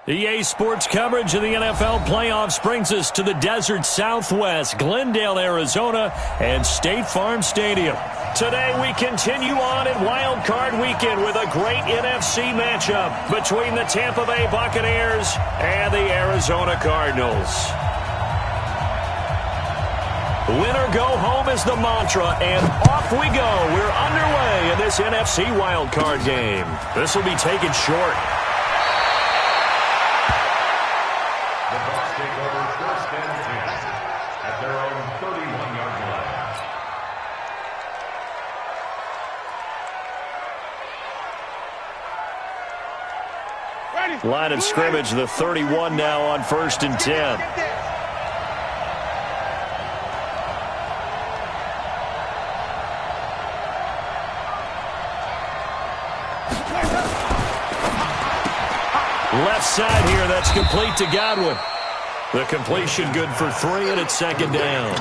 EA Sports coverage of the NFL playoffs brings us to the desert Southwest, Glendale, Arizona, and State Farm Stadium. Today we continue on in Wild Card Weekend with a great NFC matchup between the Tampa Bay Buccaneers and the Arizona Cardinals. Win or go home is the mantra, and off we go. We're underway in this NFC Wild Card game. This will be taken short. Line of scrimmage, the 31 now on 1st and 10. Left side here, that's complete to Godwin. The completion good for 3, and it's 2nd down.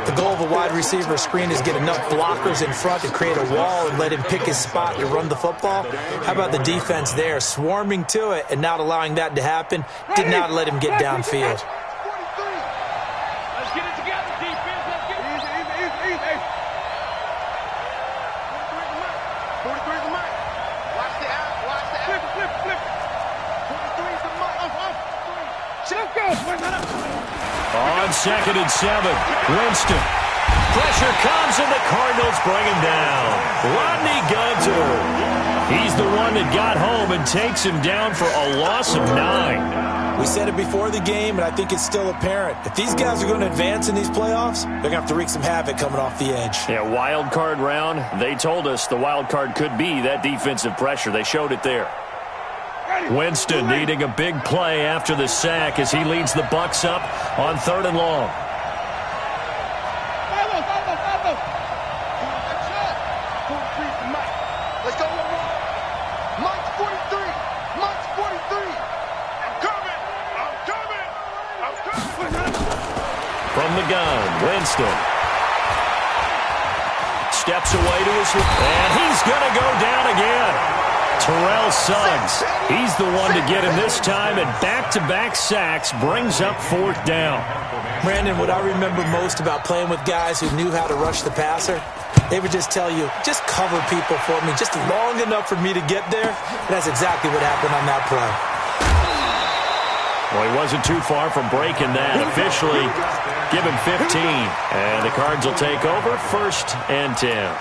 The goal of a wide receiver screen is get enough blockers in front to create a wall and let him pick his spot to run the football. How about the defense there, swarming to it and not allowing that to happen? Did not let him get downfield. Let's get it together, defense. Let's get it. Easy. 43 is the mic. Watch the out. Flip. 43 is the mic. Off. On 2nd and 7, Winston. Pressure comes, and the Cardinals bring him down. Rodney Gunter. He's the one that got home and takes him down for a loss of 9. We said it before the game, and I think it's still apparent. If these guys are going to advance in these playoffs, they're going to have to wreak some havoc coming off the edge. Yeah, wild card round. They told us the wild card could be that defensive pressure. They showed it there. Winston needing a big play after the sack as he leads the Bucs up on 3rd and long. Let's go. Mike's 43. I'm coming. From the gun, Winston. Steps away to his left, and he's going to go down again. Terrell Suggs, he's the one to get him this time, and back-to-back sacks brings up 4th down. Brandon, what I remember most about playing with guys who knew how to rush the passer, they would just tell you, just cover people for me, just long enough for me to get there. And that's exactly what happened on that play. Well, he wasn't too far from breaking that. Officially, give him 15. And the Cards will take over 1st and 10.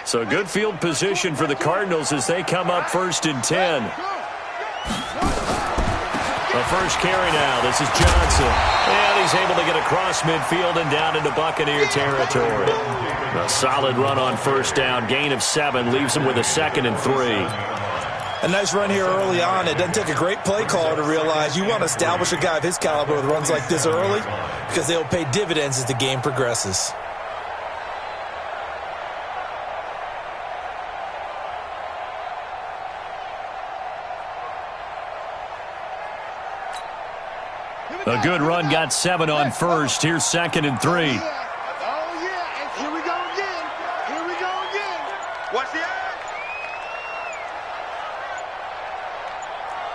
So good field position for the Cardinals as they come up 1st and 10. The first carry now. This is Johnson. And he's able to get across midfield and down into Buccaneer territory. A solid run on 1st down. Gain of 7 leaves him with a 2nd and 3. A nice run here early on. It doesn't take a great play caller to realize you want to establish a guy of his caliber with runs like this early because they'll pay dividends as the game progresses. A good run, got 7 on 1st. Here's 2nd and 3. Oh, yeah. Here we go again. Watch the eye.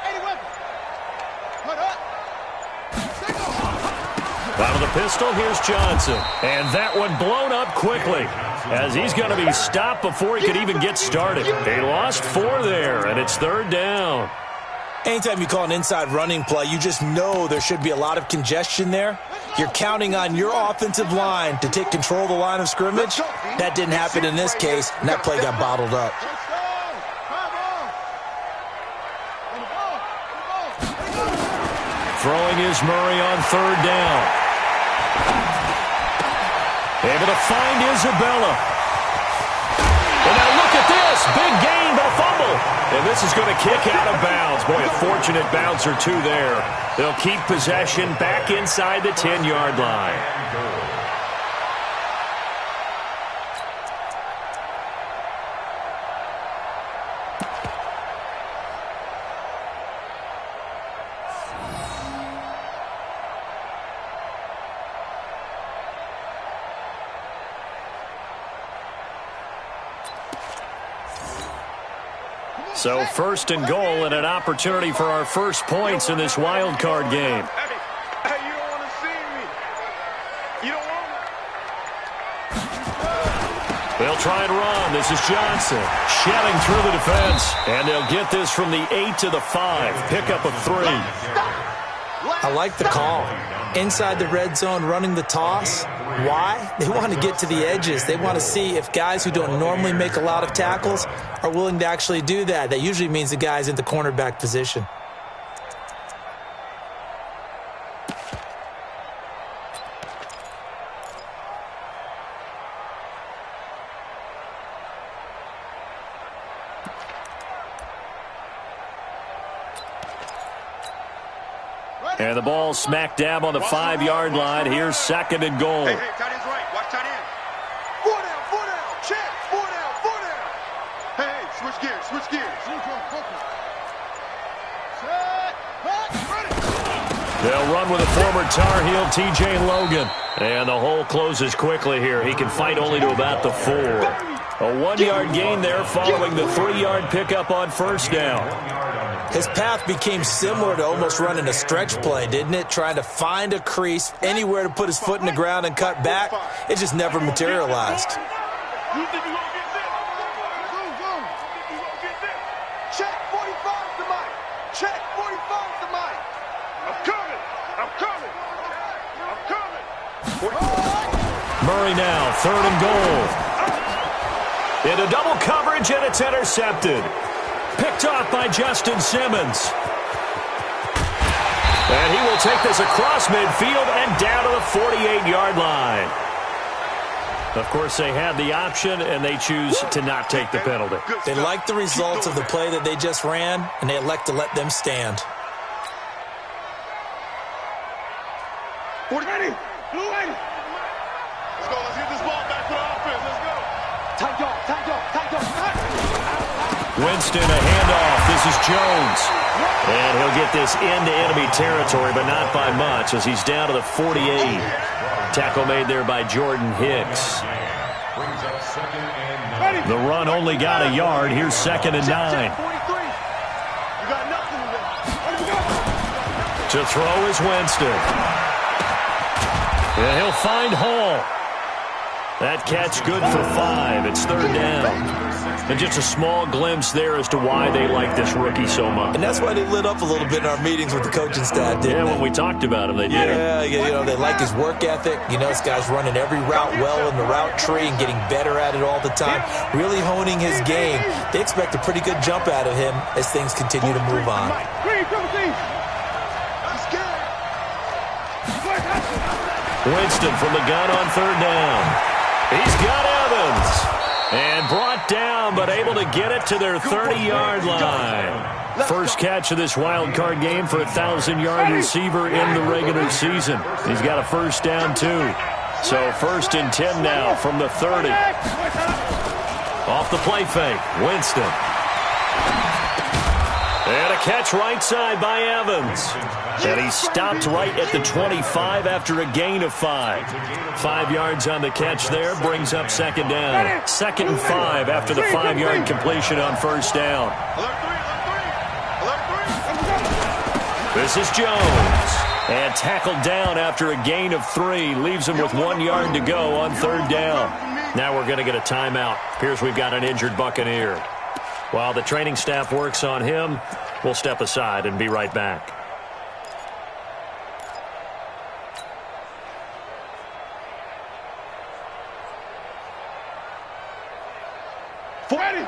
80 weapons. Put up. Out of the pistol, here's Johnson. And that one blown up quickly as he's going to be stopped before he could even get started. They lost 4 there, and it's 3rd down. Anytime you call an inside running play, you just know there should be a lot of congestion there. You're counting on your offensive line to take control of the line of scrimmage. That didn't happen in this case, and that play got bottled up. Throwing is Murray on 3rd down. Able to find Isabella. And now look at this. Big gain, but a fumble. And this is going to kick out of bounds. Boy, a fortunate bounce or two there. They'll keep possession back inside the 10-yard line. So first and goal and an opportunity for our first points in this wild card game. Hey, you don't want to see me. You don't want me. They'll try and run. This is Johnson shedding through the defense. And they'll get this from the 8 to the 5. Pickup of 3. I like the call. Inside the red zone, running the toss. Why? They want to get to the edges. They want to see if guys who don't normally make a lot of tackles are willing to actually do that. That usually means the guy's in the cornerback position. And the ball smack dab on the 5-yard line. Here's second and goal. Hey, tight end's right. Watch tight end. 4 down. Check. 4 down. Hey, switch gears. They'll run with a former Tar Heel, T.J. Logan. And the hole closes quickly here. He can fight only to about the 4. A 1-yard gain there following the 3-yard pickup on first down. His path became similar to almost running a stretch play, didn't it? Trying to find a crease, anywhere to put his foot in the ground and cut back. It just never materialized. You think you're going to get this? Zoom. You think you're going to get this? Check 45's the mic. Check 45's the mic. I'm coming. Murray now, third and goal. Into double coverage, and it's intercepted. Picked off by Justin Simmons. And he will take this across midfield and down to the 48-yard line. Of course, they had the option, and they choose to not take the penalty. They like the results of the play that they just ran, and they elect to let them stand. 40. Ready. Let's go. Let's get this ball back for the offense. Let's go. Tight dog. Winston, a handoff. This is Jones. And he'll get this into enemy territory, but not by much, as he's down to the 48. Tackle made there by Jordan Hicks. The run only got a yard. Here's second and 9. To throw is Winston. And he'll find Hall. That catch good for 5. It's third down. And just a small glimpse there as to why they like this rookie so much. And that's why they lit up a little bit in our meetings with the coaching staff, didn't they? When we talked about him, they did. Yeah, they like his work ethic. This guy's running every route well in the route tree and getting better at it all the time, really honing his game. They expect a pretty good jump out of him as things continue to move on. Winston from the gun on third down. He's got Evans. And brought down, but able to get it to their 30-yard line. First catch of this wild card game for a 1,000-yard receiver in the regular season. He's got a first down, too. So first and 10 now from the 30. Off the play fake, Winston. And a catch right side by Evans. And he stopped right at the 25 after a gain of 5. 5 yards on the catch there, brings up second down. Second and 5 after the 5-yard completion on first down. This is Jones. And tackled down after a gain of 3. Leaves him with 1 yard to go on third down. Now we're going to get a timeout. Appears we've got an injured Buccaneer. While the training staff works on him, we'll step aside and be right back. Ready.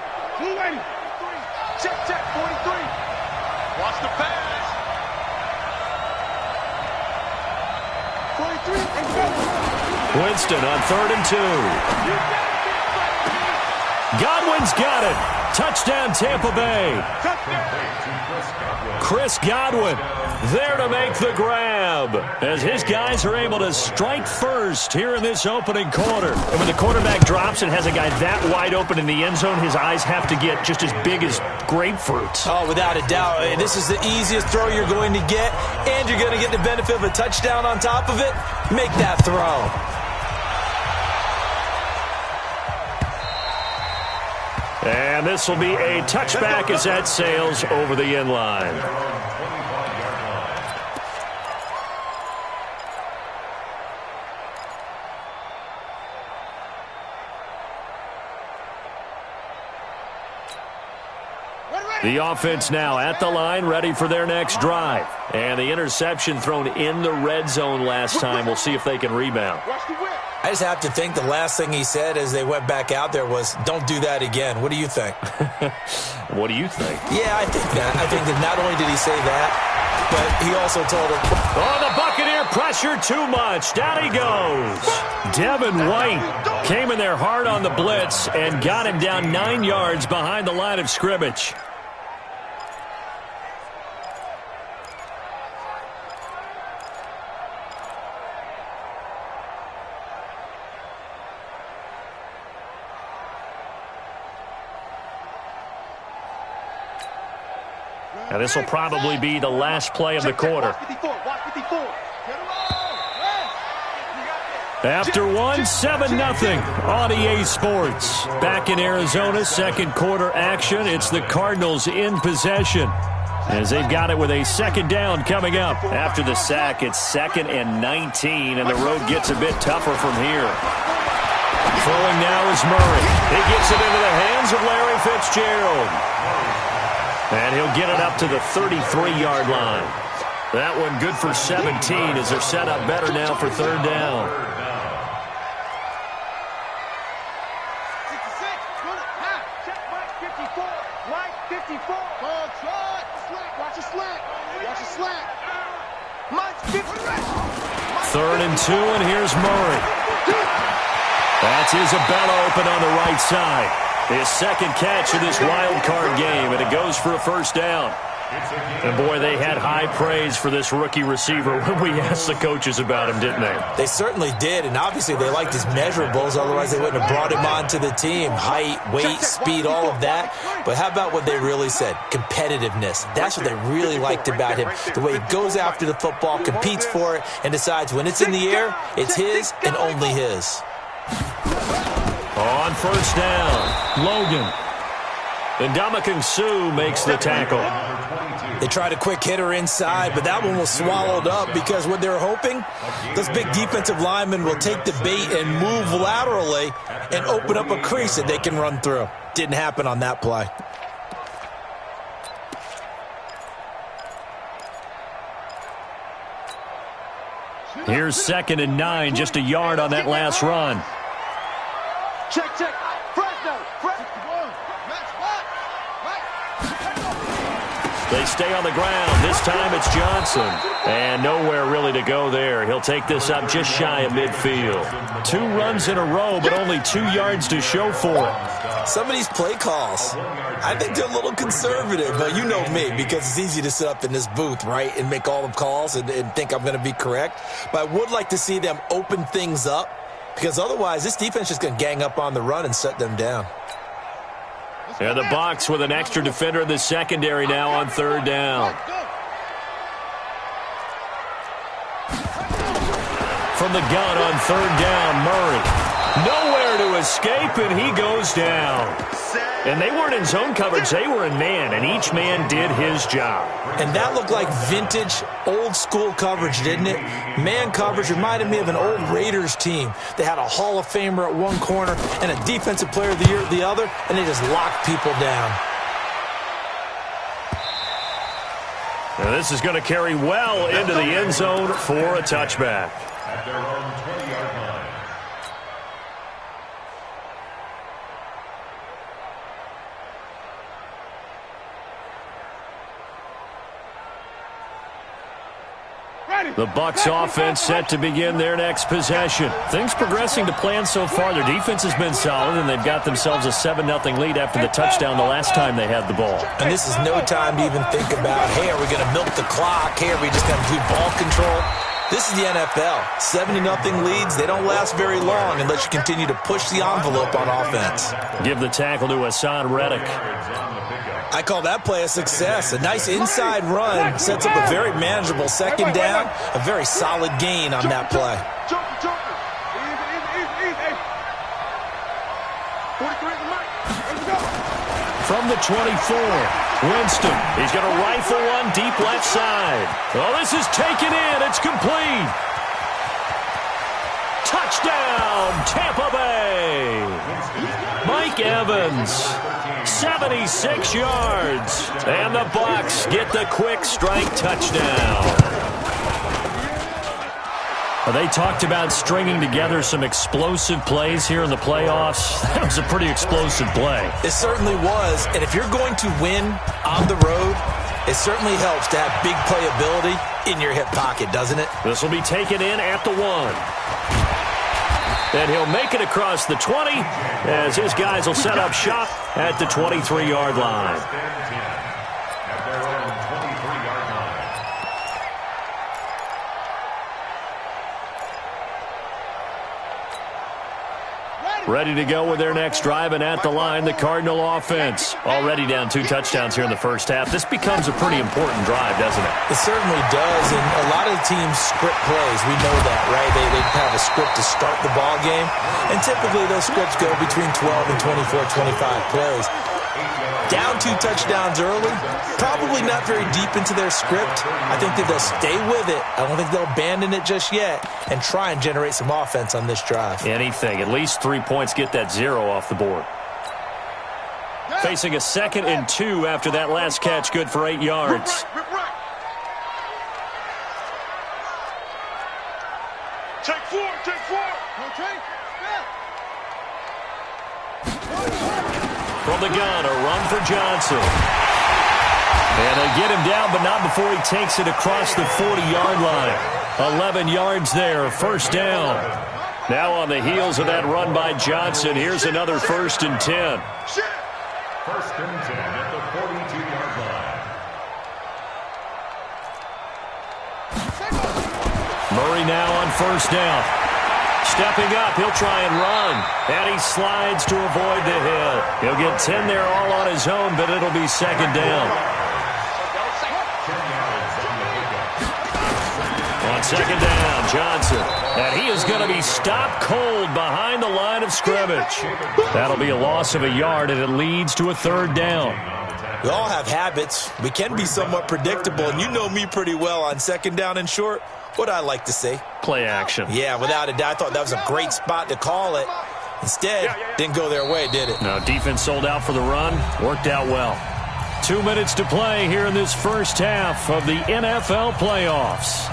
Check, 43. Watch the pass. 43 and go. Winston on third and 2. Godwin's got it. Touchdown, Tampa Bay. Chris Godwin there to make the grab as his guys are able to strike first here in this opening quarter. And when the quarterback drops and has a guy that wide open in the end zone, his eyes have to get just as big as grapefruits. Oh, without a doubt. This is the easiest throw you're going to get, and you're going to get the benefit of a touchdown on top of it. Make that throw. And this will be a touchback as that sails over the end line. The offense now at the line, ready for their next drive. And the interception thrown in the red zone last time. We'll see if they can rebound. I just have to think the last thing he said as they went back out there was, don't do that again. What do you think? What do you think? Yeah, I think that. I think that not only did he say that, but he also told him. Oh, the Buccaneer pressure too much. Down he goes. Devin White came in there hard on the blitz and got him down 9 yards behind the line of scrimmage. Now, this will probably be the last play of the quarter. After one, 7-0 on EA Sports. Back in Arizona, second quarter action. It's the Cardinals in possession as they've got it with a second down coming up. After the sack, it's 2nd and 19, and the road gets a bit tougher from here. Throwing now is Murray. He gets it into the hands of Larry Fitzgerald. And he'll get it up to the 33-yard line. That one good for 17 as they're set up better now for third down. Third and 2, and here's Murray. That's Isabella open on the right side. His second catch of this wild card game, and it goes for a first down. And, boy, they had high praise for this rookie receiver when we asked the coaches about him, didn't they? They certainly did, and obviously they liked his measurables. Otherwise, they wouldn't have brought him onto the team. Height, weight, speed, all of that. But how about what they really said? Competitiveness. That's what they really liked about him. The way he goes after the football, competes for it, and decides when it's in the air, it's his and only his. On first down, Logan. And Ndamukong Suh makes the tackle. They tried a quick hitter inside, but that one was swallowed up because what they're hoping, those big defensive linemen will take the bait and move laterally and open up a crease that they can run through. Didn't happen on that play. Here's 2nd and 9, just a yard on that last run. Check. Fresno. They stay on the ground. This time it's Johnson. And nowhere really to go there. He'll take this up just shy of midfield. 2 runs in a row, but only 2 yards to show for it. Some of these play calls, I think they're a little conservative, but you know me, because it's easy to sit up in this booth, right, and make all the calls and think I'm going to be correct. But I would like to see them open things up, because otherwise this defense is going to gang up on the run and shut them down. And the Bucs with an extra defender in the secondary now on third down. From the gun on third down, Murray. Nowhere to escape, and he goes down. And they weren't in zone coverage. They were in man, and each man did his job. And that looked like vintage, old-school coverage, didn't it? Man coverage reminded me of an old Raiders team. They had a Hall of Famer at one corner and a Defensive Player of the Year at the other, and they just locked people down. Now this is going to carry well into the end zone for a touchback. At their own 20-yard line. The Bucs offense set to begin their next possession. Things progressing to plan so far. Their defense has been solid, and they've got themselves a 7-0 lead after the touchdown the last time they had the ball. And this is no time to even think about, hey, are we going to milk the clock? Hey, are we just going to do ball control? This is the NFL. 70-0 leads, they don't last very long unless you continue to push the envelope on offense. Give the tackle to Hassan Reddick. I call that play a success. A nice inside run sets up a very manageable second down, a very solid gain on that play. From the 24, Winston. He's going to rifle one deep left side. Oh, this is taken in. It's complete. Touchdown, Tampa Bay. Mike Evans, 76 yards. And the Bucs get the quick strike touchdown. They talked about stringing together some explosive plays here in the playoffs. That was a pretty explosive play. It certainly was. And if you're going to win on the road, it certainly helps to have big playability in your hip pocket, doesn't it? This will be taken in at the 1. And he'll make it across the 20 as his guys will set up shop at the 23-yard line. Ready to go with their next drive, and at the line, the Cardinal offense. Already down 2 touchdowns here in the first half. This becomes a pretty important drive, doesn't it? It certainly does, and a lot of the teams script plays. We know that, right? They have a script to start the ball game, and typically those scripts go between 12 and 24, 25 plays. Down 2 touchdowns early, probably not very deep into their script. I think that they'll stay with it. I don't think they'll abandon it just yet and try and generate some offense on this drive. Anything. At least 3 points, get that 0 off the board. Facing a 2nd and 2 after that last catch, good for 8 yards. Take 4, take 4. Okay. From the gun, a run for Johnson. And they get him down, but not before he takes it across the 40-yard line. 11 yards there, first down. Now on the heels of that run by Johnson, here's another 1st and 10. First and 10 at the 42-yard line. Murray now on first down. Stepping up, he'll try and run. And he slides to avoid the hit. He'll get 10 there all on his own, but it'll be 2nd down. On 2nd down, Johnson. And he is going to be stopped cold behind the line of scrimmage. That'll be a loss of a yard, and it leads to a 3rd down. We all have habits. We can be somewhat predictable, and you know me pretty well on 2nd down and short. What I like to say? Play action. Yeah, without a doubt. I thought that was a great spot to call it. Instead, didn't go their way, did it? No, defense sold out for the run. Worked out well. 2 minutes to play here in this first half of the NFL playoffs.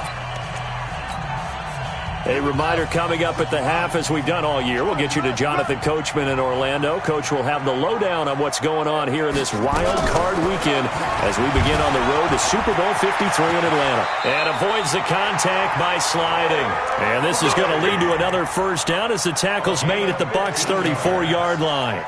A reminder coming up at the half, as we've done all year. We'll get you to Jonathan Coachman in Orlando. Coach will have the lowdown on what's going on here in this wild card weekend as we begin on the road to Super Bowl 53 in Atlanta. And avoids the contact by sliding. And this is going to lead to another first down as the tackle's made at the Bucs' 34-yard line.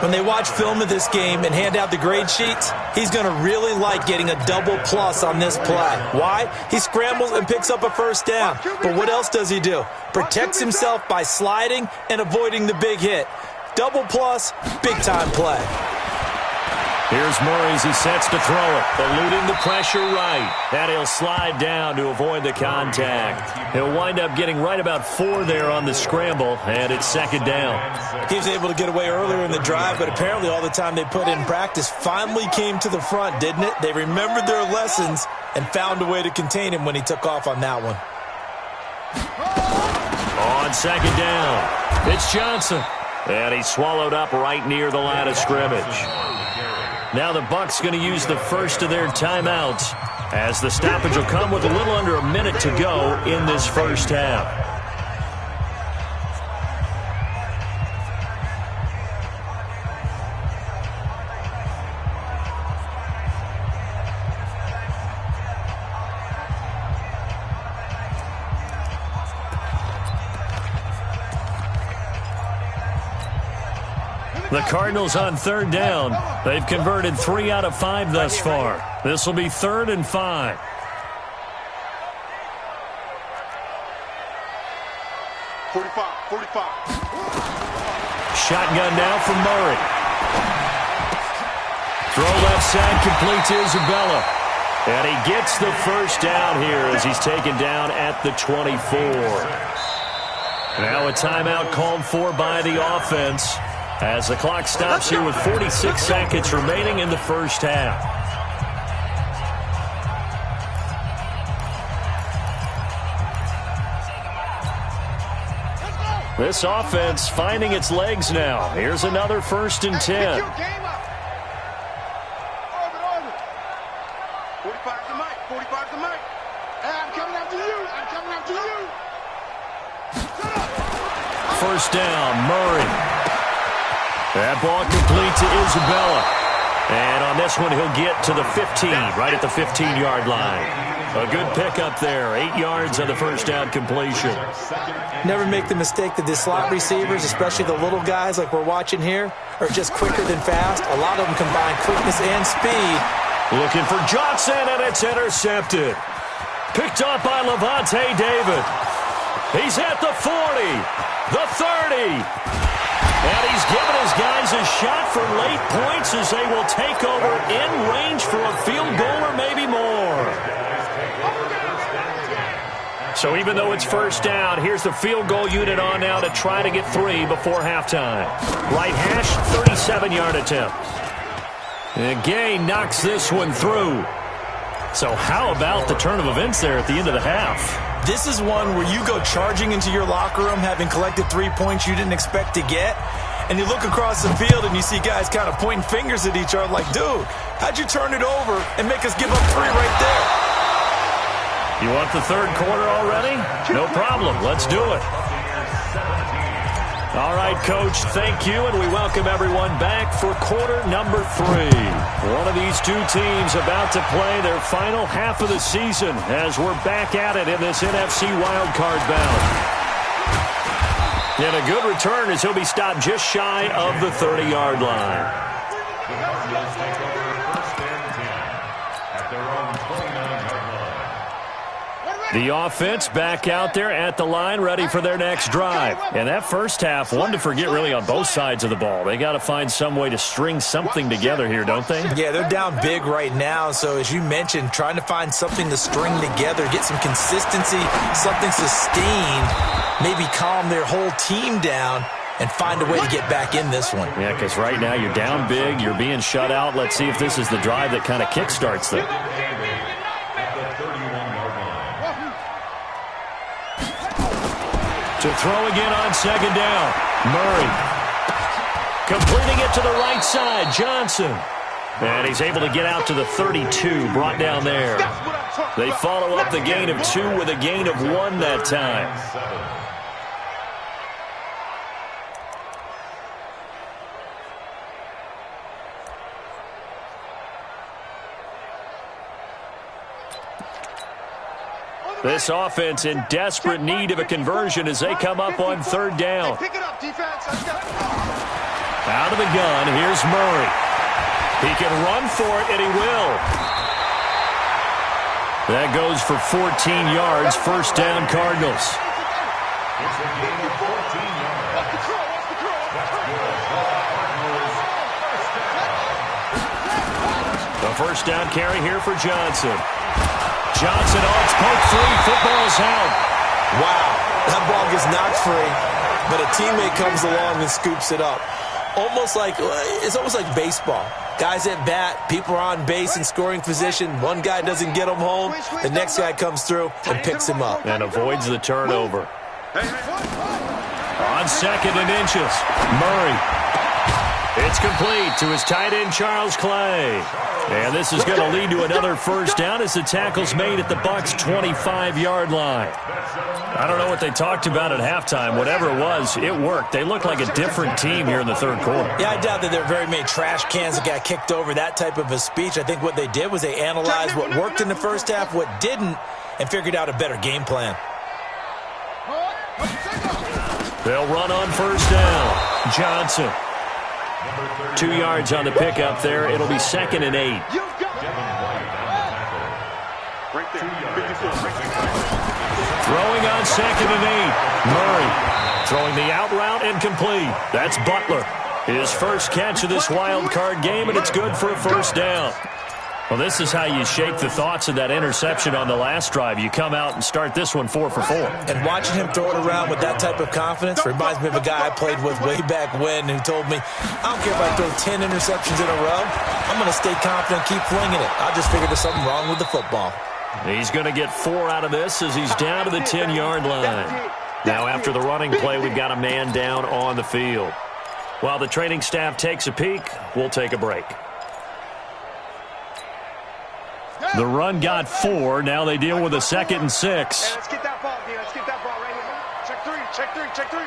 When they watch film of this game and hand out the grade sheets, he's going to really like getting a double plus on this play. Why? He scrambles and picks up a first down. But what else does he do? Protects himself by sliding and avoiding the big hit. Double plus, big-time play. Here's Murray as he sets to throw it, eluding the pressure right. And he'll slide down to avoid the contact. He'll wind up getting right about 4 there on the scramble, and it's 2nd down. He was able to get away earlier in the drive, but apparently all the time they put in practice finally came to the front, didn't it? They remembered their lessons and found a way to contain him when he took off on that one. On 2nd down, it's Johnson. And he's swallowed up right near the line of scrimmage. Now the Bucs going to use the first of their timeouts as the stoppage will come with a little under a minute to go in this first half. The Cardinals on 3rd down. They've converted 3 out of 5 thus far. This will be 3rd and 5. Shotgun now from Murray. Throw left side, complete to Isabella. And he gets the first down here as he's taken down at the 24. Now a timeout called for by the offense. as the clock stops here with 46 seconds remaining in the first half. This offense finding its legs now. Here's another 1st and 10. 45 to Mike. 45 to Mike. Hey, I'm coming after you. I'm coming after you. First down, Murray. That ball complete to Isabella. And on this one, he'll get to the 15, right at the 15-yard line. A good pickup there, 8 yards on the first down completion. Never make the mistake that the slot receivers, especially the little guys like we're watching here, are just quicker than fast. A lot of them combine quickness and speed. Looking for Johnson, and it's intercepted. Picked up by Levante David. He's at the 40, the 30. And he's given his guys a shot for late points as they will take over in range for a field goal or maybe more. So even though it's first down, here's the field goal unit on now to try to get 3 before halftime. Right hash, 37-yard attempt. And Gay knocks this one through. So how about the turn of events there at the end of the half? This is one where you go charging into your locker room having collected 3 points you didn't expect to get, and you look across the field and you see guys kind of pointing fingers at each other like, dude, how'd you turn it over and make us give up 3 right there? You want the third quarter already? No problem. Let's do it. All right, Coach, thank you, and we welcome everyone back for quarter number 3. One of these two teams about to play their final half of the season as we're back at it in this NFC wildcard bout. And a good return as he'll be stopped just shy of the 30-yard line. The Cardinals take over 1st and 10 at their own 29-yard line. The offense back out there at the line, ready for their next drive. And that first half, one to forget really on both sides of the ball. They got to find some way to string something together here, don't they? Yeah, they're down big right now. So as you mentioned, trying to find something to string together, get some consistency, something sustained, maybe calm their whole team down and find a way to get back in this one. Yeah, because right now you're down big, you're being shut out. Let's see if this is the drive that kind of kickstarts them. To throw again on second down. Murray. Completing it to the right side. Johnson. And he's able to get out to the 32. Brought down there. They follow up the gain of 2 with a gain of 1 that time. This offense in desperate need of a conversion as they come up on third down. Pick it up, defense. Out of the gun, here's Murray. He can run for it, and he will. That goes for 14 yards, first down Cardinals. It's a gain of 14 yards. That's good. The first down carry here for Johnson. Johnson, oh, it's poke free. Football's out. Wow, that ball gets knocked free, but a teammate comes along and scoops it up. It's almost like baseball. Guys at bat, people are on base in scoring position. One guy doesn't get him home. The next guy comes through and picks him up. And avoids the turnover. On second and inches, Murray. It's complete to his tight end, Charles Clay. And this is going to lead to another first down as the tackle's made at the Bucs' 25-yard line. I don't know what they talked about at halftime. Whatever it was, it worked. They look like a different team here in the third quarter. Yeah, I doubt that there are very many trash cans that got kicked over, that type of a speech. I think what they did was they analyzed what worked in the first half, what didn't, and figured out a better game plan. They'll run on first down. Johnson. 2 yards on the pickup there. It'll be 2nd and 8. Throwing on 2nd and 8. Murray throwing the out route incomplete. That's Butler. His first catch of this wild card game, and it's good for a first down. Well, this is how you shake the thoughts of that interception on the last drive. You come out and start this one 4 for 4. And watching him throw it around with that type of confidence reminds me of a guy I played with way back when who told me, I don't care if I throw 10 interceptions in a row. I'm going to stay confident, keep flinging it. I just figured there's something wrong with the football. He's going to get 4 out of this as he's down to the 10-yard line. Now, after the running play, we've got a man down on the field. While the training staff takes a peek, we'll take a break. The run got 4. Now they deal with a 2nd and 6. Hey, let's get that ball, D. Let's get that ball right here. Check 3, check 3, check 3.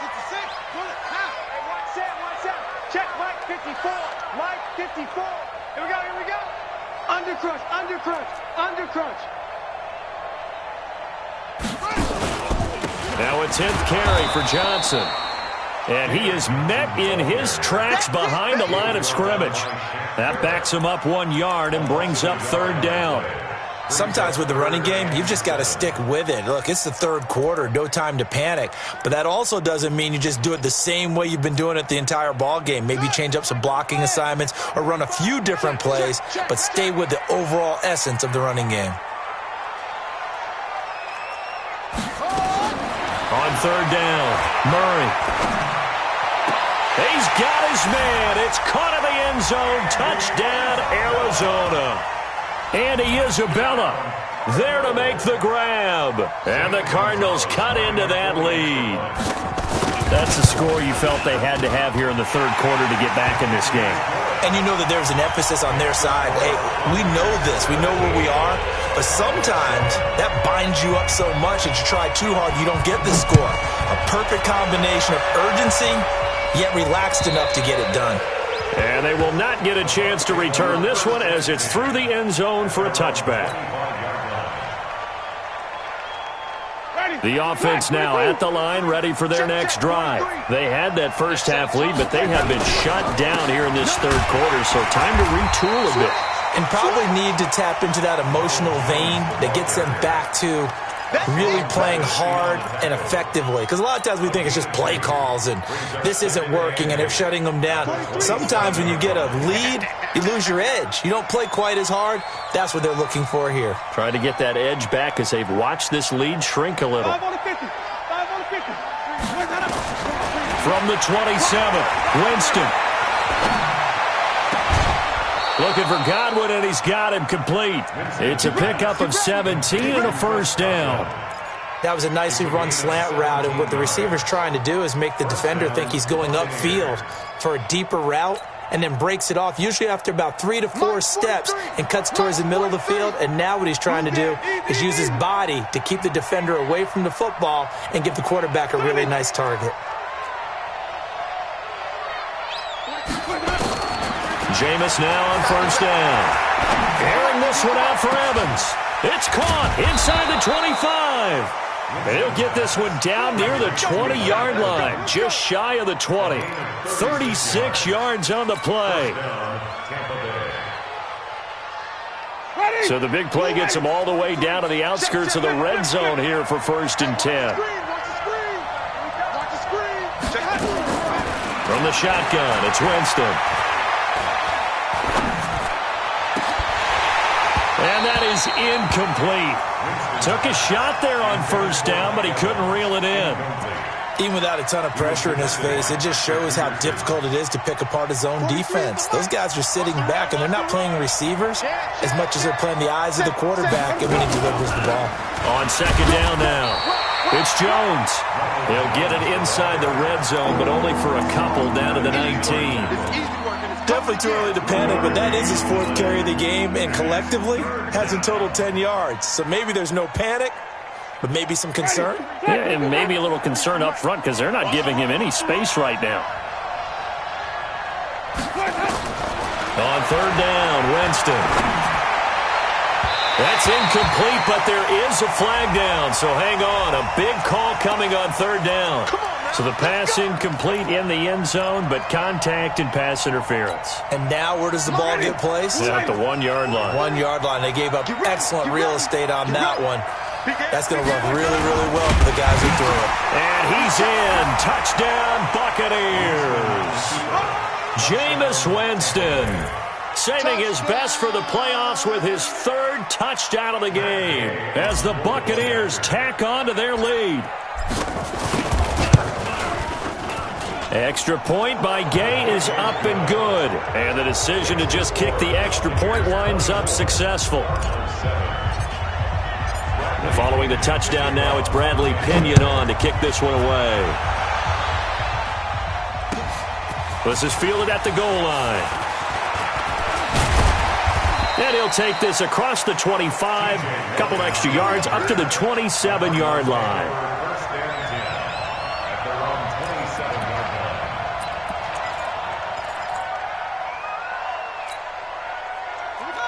66, pull it, half. Hey, watch that. Check Mike 54. Mike 54. Here we go. Under crunch. Now a 10th carry for Johnson. And he is met in his tracks behind the line of scrimmage. That backs him up 1 yard and brings up 3rd down. Sometimes with the running game, you've just got to stick with it. Look, it's the 3rd quarter, no time to panic. But that also doesn't mean you just do it the same way you've been doing it the entire ball game. Maybe change up some blocking assignments or run a few different plays, but stay with the overall essence of the running game. On 3rd down, Murray. He's got his man. It's caught in the end zone. Touchdown, Arizona. Andy Isabella there to make the grab. And the Cardinals cut into that lead. That's the score you felt they had to have here in the 3rd quarter to get back in this game. And you know that there's an emphasis on their side. Hey, we know this. We know where we are. But sometimes that binds you up so much that you try too hard, you don't get the score. A perfect combination of urgency, yet relaxed enough to get it done. And they will not get a chance to return this one as it's through the end zone for a touchback. The offense now at the line, ready for their next drive. They had that first half lead, but they have been shut down here in this 3rd quarter, so time to retool a bit. And probably need to tap into that emotional vein that gets them back to really playing hard and effectively. Because a lot of times we think it's just play calls and this isn't working and they're shutting them down. Sometimes when you get a lead, you lose your edge. You don't play quite as hard. That's what they're looking for here. Try to get that edge back as they've watched this lead shrink a little. 5 on the 50. 5 on the 50. From the 27, Winston. Looking for Godwin, and he's got him complete. It's a pickup of 17 and a 1st down. That was a nicely run slant route, and what the receiver's trying to do is make the defender think he's going upfield for a deeper route and then breaks it off, usually after about 3 to 4 steps, and cuts towards the middle of the field. And now what he's trying to do is use his body to keep the defender away from the football and give the quarterback a really nice target. Jameis now on 1st down. Airing this one out for Evans. It's caught inside the 25. He'll get this one down near the 20-yard line, just shy of the 20. 36 yards on the play. So the big play gets him all the way down to the outskirts of the red zone here for 1st and 10. From the shotgun, it's Winston. And that is incomplete. Took a shot there on 1st down, but he couldn't reel it in. Even without a ton of pressure in his face, it just shows how difficult it is to pick apart his own defense. Those guys are sitting back, and they're not playing receivers as much as they're playing the eyes of the quarterback and when he delivers the ball. On 2nd down now, it's Jones. He'll get it inside the red zone, but only for a couple down to the 19. Definitely too early to panic, but that is his 4th carry of the game, and collectively has in total 10 yards. So maybe there's no panic, but maybe some concern. Yeah, and maybe a little concern up front because they're not giving him any space right now. On 3rd down, Winston. That's incomplete, but there is a flag down, so hang on. A big call coming on 3rd down. So the pass incomplete in the end zone, but contact and pass interference. And now where does the ball get placed? Yeah, at the 1-yard line. 1-yard line. They gave up excellent real estate on that one. That's going to work really, really well for the guys who threw it. And he's in. Touchdown, Buccaneers. Jameis Winston, saving his best for the playoffs with his third touchdown of the game as the Buccaneers tack on to their lead. Extra point by Gay is up and good. And the decision to just kick the extra point winds up successful. And following the touchdown now, it's Bradley Pinion on to kick this one away. This is fielded at the goal line. And he'll take this across the 25, a couple extra yards up to the 27-yard line.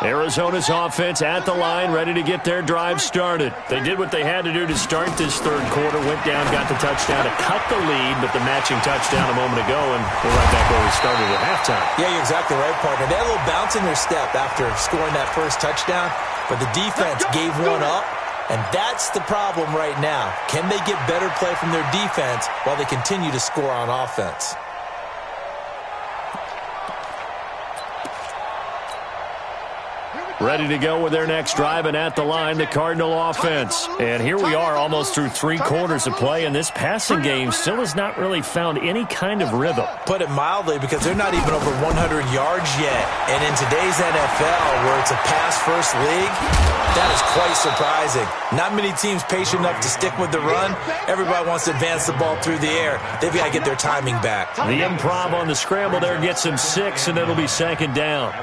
Arizona's offense at the line, ready to get their drive started. They did what they had to do to start this third quarter, went down, got the touchdown to cut the lead, but the matching touchdown a moment ago, and we're right back where we started at halftime. Yeah, you're exactly right, partner. They had a little bounce in their step after scoring that first touchdown, but the defense gave one up, and that's the problem right now. Can they get better play from their defense while they continue to score on offense? Ready to go with their next drive, and at the line, the Cardinal offense. And here we are almost through 3 quarters of play, and this passing game still has not really found any kind of rhythm. Put it mildly, because they're not even over 100 yards yet. And in today's NFL, where it's a pass-first league, that is quite surprising. Not many teams patient enough to stick with the run. Everybody wants to advance the ball through the air. They've got to get their timing back. The improv on the scramble there gets him 6, and it'll be second down.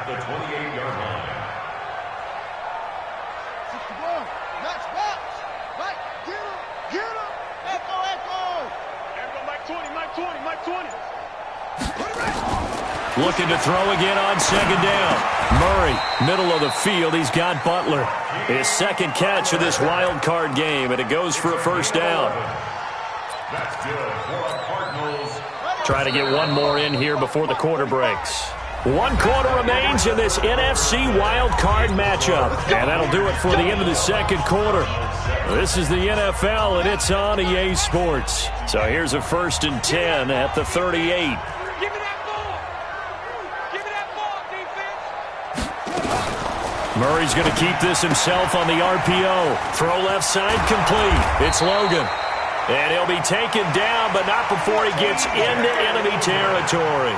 Looking to throw again on second down. Murray, middle of the field. He's got Butler. His second catch of this wild card game, and it goes for a first down. That's good for the Cardinals. Try to get one more in here before the quarter breaks. 1 quarter remains in this NFC wild card matchup. And that'll do it for the end of the second quarter. This is the NFL, and it's on EA Sports. So here's a 1st and 10 at the 38. Murray's going to keep this himself on the RPO. Throw left side complete. It's Logan. And he'll be taken down, but not before he gets into enemy territory.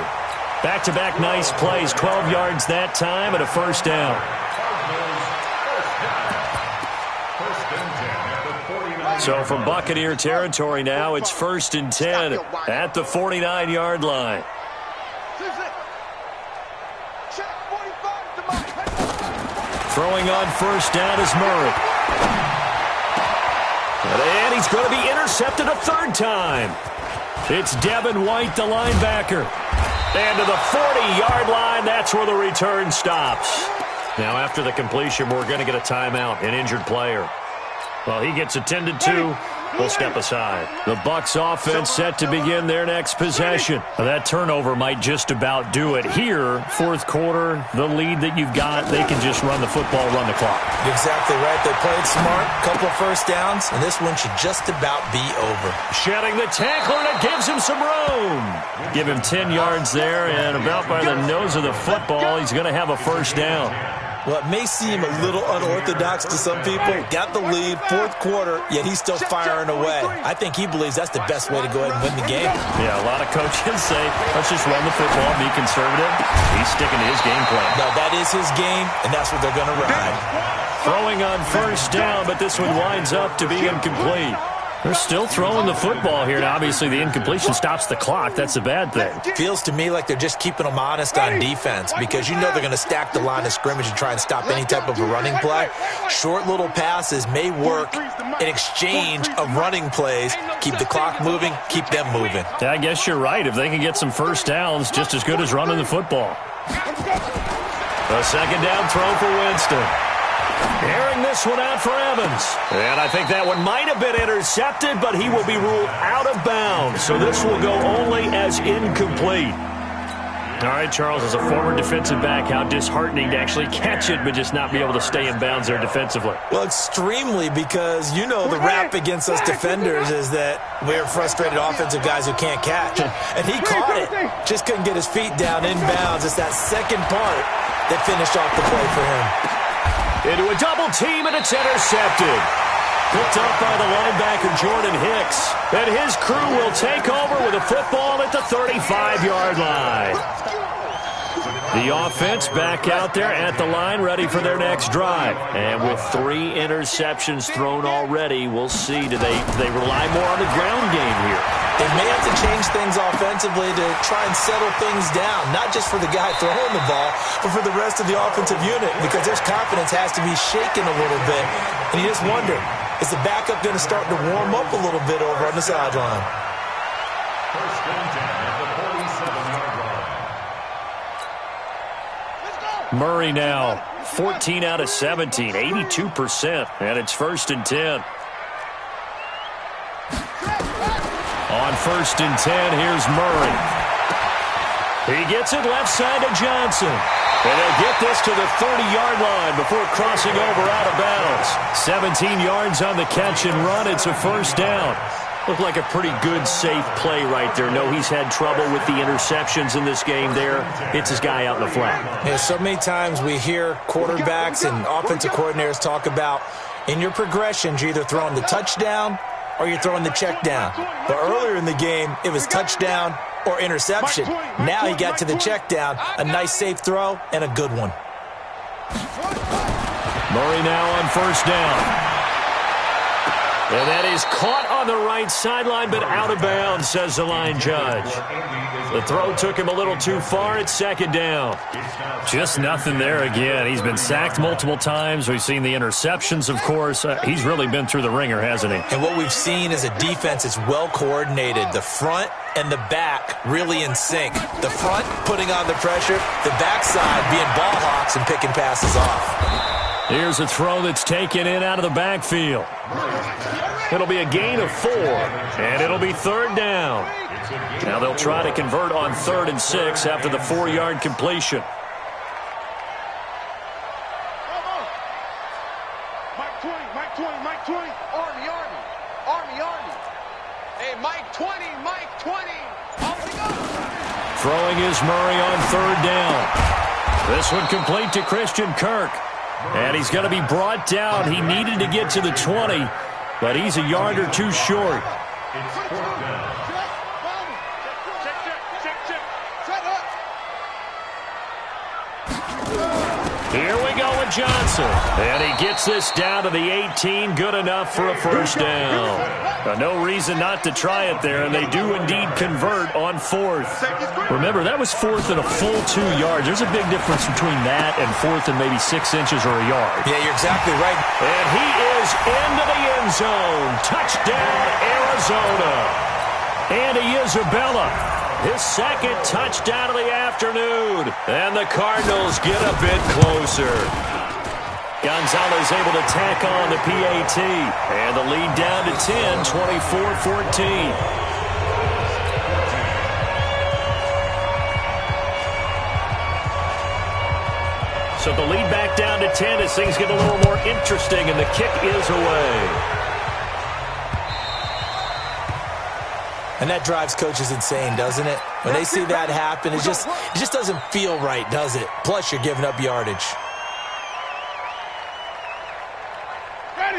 Back-to-back nice plays. 12 yards that time and a first down. So from Buccaneer territory now, it's 1st and 10 at the 49-yard line. Throwing on first down is Murray. And he's going to be intercepted a 3rd time. It's Devin White, the linebacker. And to the 40-yard line, that's where the return stops. Now, after the completion, we're going to get a timeout, an injured player. Well, he gets attended to. We'll step aside. The Bucs offense set to begin their next possession. That turnover might just about do it. Here, 4th quarter, the lead that you've got, they can just run the football, run the clock. Exactly right. They played smart, couple of first downs, and this one should just about be over. Shedding the tackler, and it gives him some room. Give him 10 yards there, and about by the nose of the football, he's going to have a first down. Well, it may seem a little unorthodox to some people. Got the lead, 4th quarter, yet he's still firing away. I think he believes that's the best way to go ahead and win the game. Yeah, a lot of coaches say, let's just run the football, be conservative. He's sticking to his game plan. No, that is his game, and that's what they're going to ride. Throwing on first down, but this one winds up to be incomplete. They're still throwing the football here, and obviously the incompletion stops the clock. That's a bad thing. Feels to me like they're just keeping them honest on defense because you know they're going to stack the line of scrimmage and try and stop any type of a running play. Short little passes may work in exchange of running plays. Keep the clock moving, keep them moving. Yeah, I guess you're right. If they can get some first downs, just as good as running the football. A second down throw for Winston. Airing this one out for Evans. And I think that one might have been intercepted, but he will be ruled out of bounds. So this will go only as incomplete. All right, Charles, as a former defensive back, how disheartening to actually catch it but just not be able to stay in bounds there defensively. Well, extremely, because you know the rap against us defenders is that we're frustrated offensive guys who can't catch. And he caught it, just couldn't get his feet down in bounds. It's that second part that finished off the play for him. Into a double team, and it's intercepted. Picked up by the linebacker, Jordan Hicks. And his crew will take over with a football at the 35-yard line. The offense back out there at the line, ready for their next drive. And with 3 interceptions thrown already, we'll see. Do they rely more on the ground game here? They may have to change things offensively to try and settle things down, not just for the guy throwing the ball, but for the rest of the offensive unit, because their confidence has to be shaken a little bit. And you just wonder, is the backup going to start to warm up a little bit over on the sideline? First and 10 at the 47-yard line. Murray now, 14 out of 17, 82%, and it's first and 10. On first and 10, here's Murray. He gets it left side to Johnson. And they'll get this to the 30-yard line before crossing over out of bounds. 17 yards on the catch and run. It's a first down. Looked like a pretty good, safe play right there. No, he's had trouble with the interceptions in this game there. It's his guy out in the flat. Yeah, so many times we hear quarterbacks and offensive coordinators talk about in your progressions, you're either throwing the touchdown or you're throwing the check down. But earlier in the game, it was touchdown or interception. Now he got to the check down, a nice safe throw, and a good one. Murray now on first down. And that is caught on the right sideline, but out of bounds, says the line judge. The throw took him a little too far. It's second down. Just nothing there again. He's been sacked multiple times. We've seen the interceptions, of course. He's really been through the ringer, hasn't he? And what we've seen is a defense that's well coordinated. The front and the back really in sync. The front putting on the pressure, the backside being ball hawks and picking passes off. Here's a throw that's taken in out of the backfield. It'll be a gain of 4, and it'll be third down. Now they'll try to convert on 3rd and 6 after the 4-yard completion. Mike 20, Mike 20, Mike 20. Army, Army. Army, Army. Hey, Mike 20, Mike 20. Off we go. Throwing is Murray on 3rd down. This one complete to Christian Kirk. And he's going to be brought down. He needed to get to the 20, but he's a yard or two short. It's 4th down. Here we go with Johnson. And he gets this down to the 18. Good enough for a first down. No reason not to try it there, and they do indeed convert on 4th. Remember, that was 4th and a full 2 yards. There's a big difference between that and 4th and maybe 6 inches or a yard. Yeah, you're exactly right. And he is into the end zone. Touchdown, Arizona. Andy Isabella, his second touchdown of the afternoon. And the Cardinals get a bit closer. Gonzalez able to tack on the PAT. And the lead down to 10, 24-14. So the lead back down to 10 as things get a little more interesting, and the kick is away. And that drives coaches insane, doesn't it? When they see that happen, it just doesn't feel right, does it? Plus, you're giving up yardage.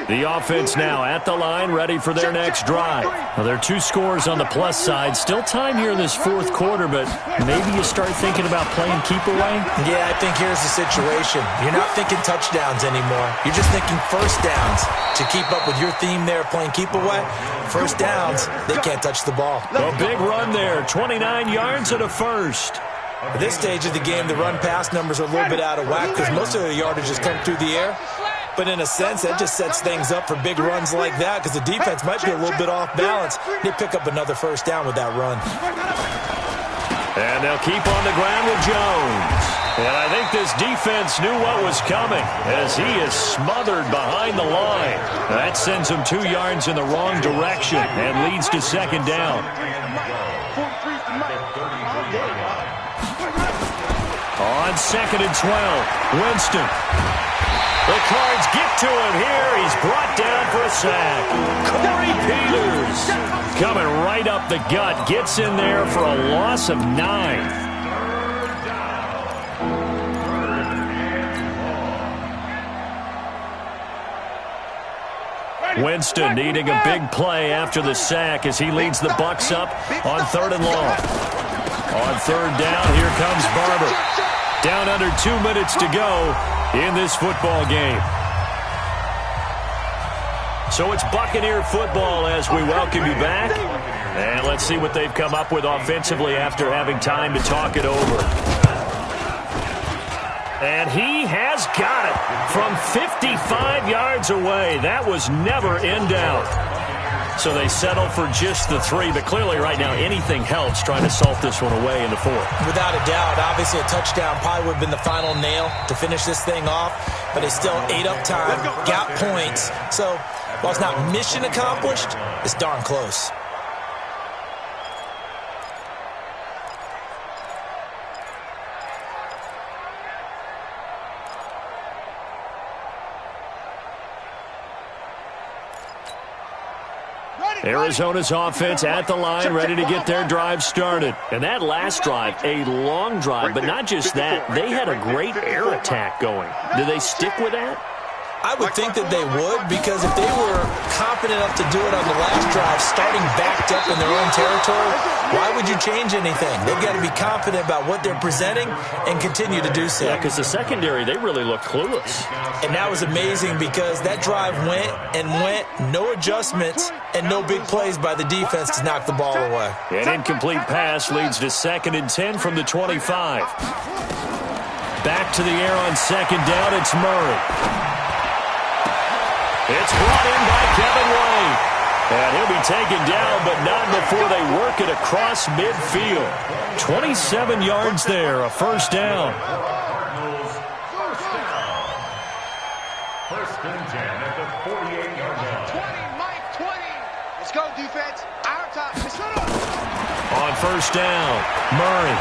The offense now at the line, ready for their next drive. Well, there are 2 scores on the plus side. Still time here in this 4th quarter, but maybe you start thinking about playing keep away? Yeah, I think here's the situation. You're not thinking touchdowns anymore. You're just thinking first downs. To keep up with your theme there, playing keep away, first downs, they can't touch the ball. A big run there, 29 yards and a first. At this stage of the game, the run-pass numbers are a little bit out of whack because most of the yardage has come through the air. But in a sense, that just sets things up for big runs like that because the defense might be a little bit off balance. They pick up another first down with that run. And they'll keep on the ground with Jones. And I think this defense knew what was coming as he is smothered behind the line. That sends him 2 yards in the wrong direction and leads to second down. On 2nd and 12, Winston. The Cards get to him here. He's brought down for a sack. Corey Peters coming right up the gut. Gets in there for a loss of 9. Winston needing a big play after the sack as he leads the Bucs up on 3rd and long. On 3rd down, here comes Barber. Down under 2 minutes to go in this football game. So it's Buccaneer football as we welcome you back. And let's see what they've come up with offensively after having time to talk it over. And he has got it from 55 yards away. That was never in doubt. So they settle for just the 3, but clearly right now anything helps trying to salt this one away in the 4th. Without a doubt, obviously a touchdown probably would have been the final nail to finish this thing off, but they still ate up time, got points. So while it's not mission accomplished, it's darn close. Arizona's offense at the line, ready to get their drive started. And that last drive, a long drive, but not just that. They had a great air attack going. Do they stick with that? I would think that they would, because if they were confident enough to do it on the last drive, starting backed up in their own territory, why would you change anything? They've got to be confident about what they're presenting and continue to do so. Yeah, because the secondary, they really looked clueless. And that was amazing because that drive went and went, no adjustments, and no big plays by the defense to knock the ball away. An incomplete pass leads to 2nd and 10 from the 25. Back to the air on 2nd down, it's Murray. It's brought in by Kevin White. And he'll be taken down, but not before they work it across midfield. 27 yards there, a 1st down. First and 10 at the 48-yard line. 20, Mike, 20. Let's go, defense. Our time. On 1st down, Murray.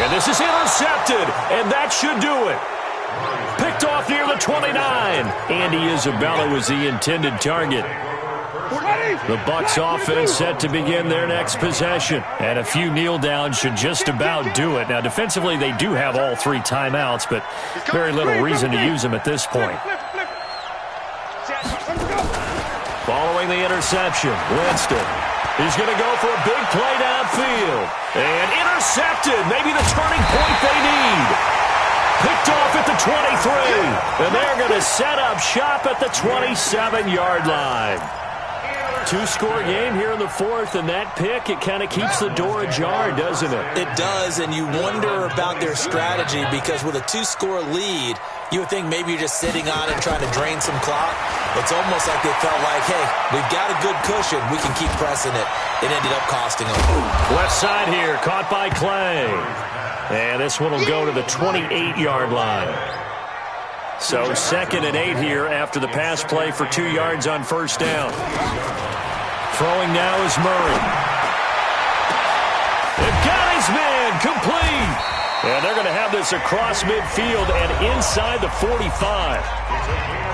And this is intercepted, and that should do it. Picked off near the 29. Andy Isabella was the intended target. The Bucs offense set to begin their next possession. And a few kneel downs should just about do it. Now, defensively, they do have all 3 timeouts, but very little reason to use them at this point. Following the interception, Winston is going to go for a big play downfield. And intercepted. Maybe the turning point they need. Picked off at the 23, and they're going to set up shop at the 27-yard line. 2-score game here in the 4th, and that pick, it kind of keeps the door ajar, doesn't it? It does, and you wonder about their strategy because with a 2-score lead, you would think maybe you're just sitting on it trying to drain some clock. It's almost like they felt like, hey, we've got a good cushion. We can keep pressing it. It ended up costing them. Left side here, caught by Clay. And this one will go to the 28-yard line. So 2nd and 8 here after the pass play for 2 yards on 1st down. Throwing now is Murray. They've got his man complete. And they're going to have this across midfield and inside the 45.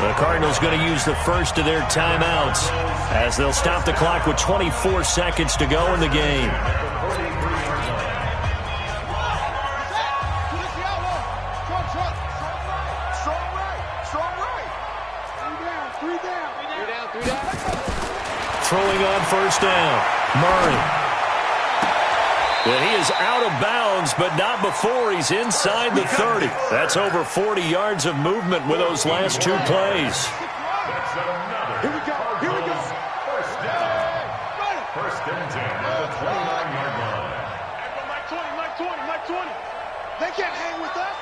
The Cardinals going to use the first of their timeouts as they'll stop the clock with 24 seconds to go in the game. Throwing on 1st down, Murray. And he is out of bounds, but not before he's inside the 30. That's over 40 yards of movement with those last 2 plays. Here we go. First down. 1st and 10 at the 29-yard line. Mike 20. They can't hang with us.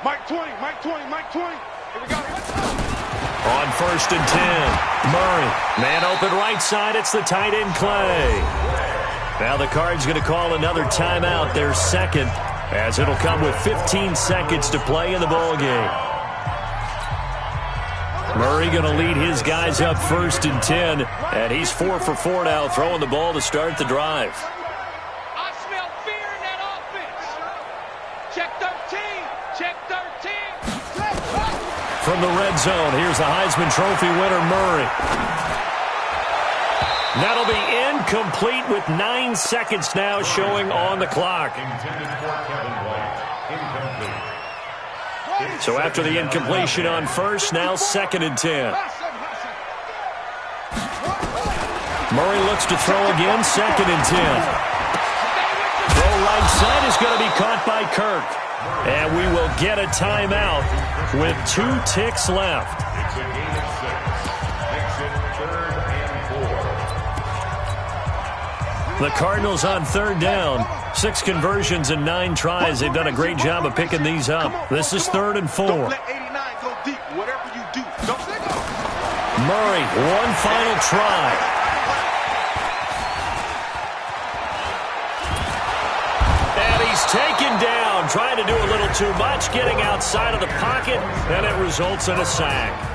Mike 20. Here we go. On 1st and 10, Murray. Man open right side, it's the tight end Clay. Now the Cards going to call another timeout, their 2nd, as it'll come with 15 seconds to play in the ball game. Murray going to lead his guys up 1st and 10, and he's 4 for 4 now, throwing the ball to start the drive. from the red zone. Here's the Heisman Trophy winner, Murray. That'll be incomplete with 9 seconds now showing on the clock. So after the incompletion on first, now 2nd and 10. Murray looks to throw again, 2nd and 10. Throw right side is going to be caught by Kirk. And we will get a timeout with 2 ticks left. It's a game of 6. Makes it 3rd and 4. The Cardinals on 3rd down. 6 conversions and 9 tries. They've done a great job of picking these up. This is 3rd and 4. Don't let 89 go deep. Whatever you do, don't let go. Murray, one final try. And he's taken down, trying to do a little too much, getting outside of the pocket, and it results in a sack.